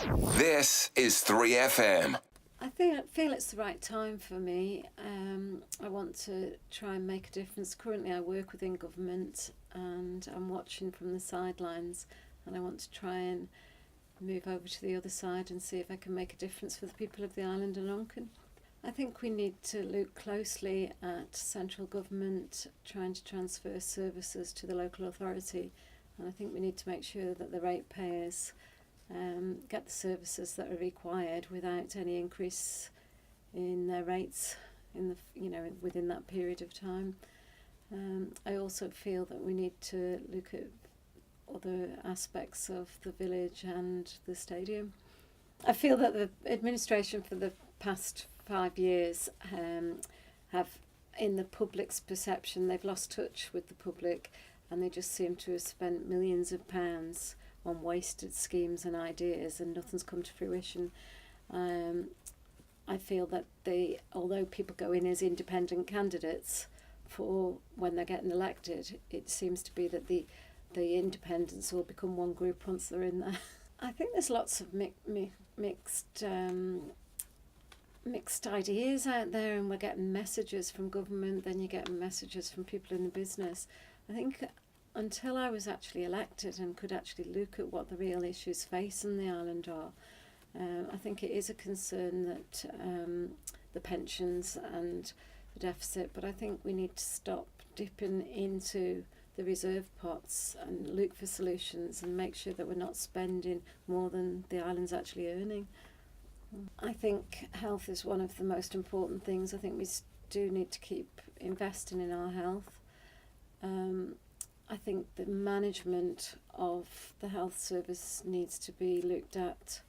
This is 3FM. Feel it's the right time for me. I want to try and make a difference. Currently I work within government and I'm watching from the sidelines, and I want to try and move over to the other side and see if I can make a difference for the people of the island and Onchan. I think we need to look closely at central government trying to transfer services to the local authority, and I think we need to make sure that the ratepayers get the services that are required without any increase in their rates within that period of time. I also feel that we need to look at other aspects of the village and the stadium. I feel that the administration for the past 5 years have, in the public's perception, they've lost touch with the public, and they just seem to have spent millions of pounds on wasted schemes and ideas, and nothing's come to fruition. I feel that although people go in as independent candidates for when they're getting elected, it seems to be that the independents will become one group once they're in there. I think there's lots of mixed ideas out there, and we're getting messages from government, then you're getting messages from people in the business. I think until I was actually elected and could actually look at what the real issues facing the island are, I think it is a concern that the pensions and the deficit, but I think we need to stop dipping into the reserve pots and look for solutions and make sure that we're not spending more than the island's actually earning. I think health is one of the most important things. I think we do need to keep investing in our health. I think the management of the health service needs to be looked at.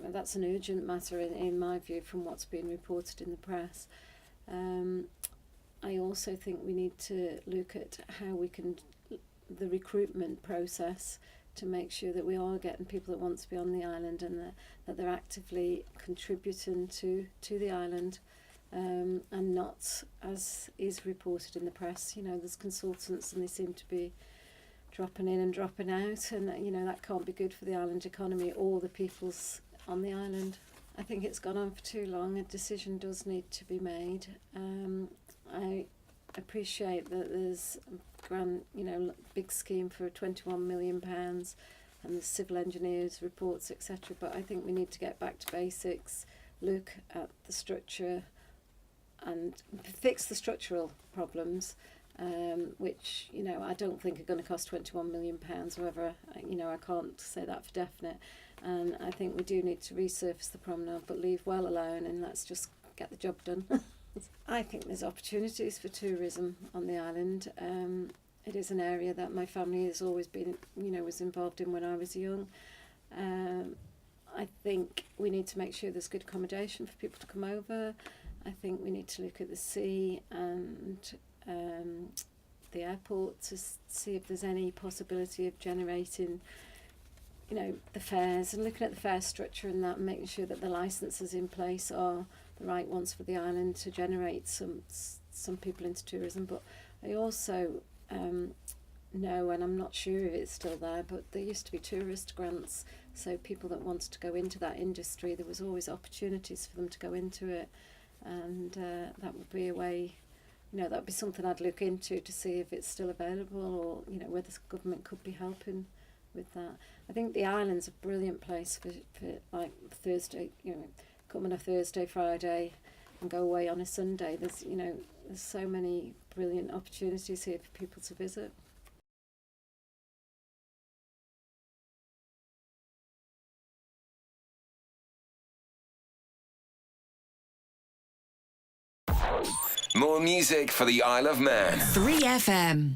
That's an urgent matter in my view from what's been reported in the press. I also think we need to look at how we can, the recruitment process, to make sure that we are getting people that want to be on the island and that they're actively contributing to the island, and not, as is reported in the press, there's consultants and they seem to be dropping in and dropping out, and that can't be good for the island economy or the peoples on the island. I think it's gone on for too long. A decision does need to be made. I appreciate that there's a grand, big scheme for £21 million and the civil engineers reports, etc. But I think we need to get back to basics, look at the structure and fix the structural problems, which, I don't think are going to cost £21 million. However, I can't say that for definite. And I think we do need to resurface the promenade, but leave well alone, and let's just get the job done. I think there's opportunities for tourism on the island. It is an area that my family has always been, was involved in when I was young. I think we need to make sure there's good accommodation for people to come over. I think we need to look at the sea and the airport to see if there's any possibility of generating, the fares, and looking at the fare structure and that, and making sure that the licences in place are the right ones for the island to generate some people into tourism. But I also know, and I'm not sure if it's still there, but there used to be tourist grants, so people that wanted to go into that industry, there was always opportunities for them to go into it, and that would be a way, that would be something I'd look into to see if it's still available, or whether the government could be helping with that. I think the island's a brilliant place for like Thursday, come on a Thursday, Friday and go away on a Sunday. There's so many brilliant opportunities here for people to visit. More music for the Isle of Man. 3FM.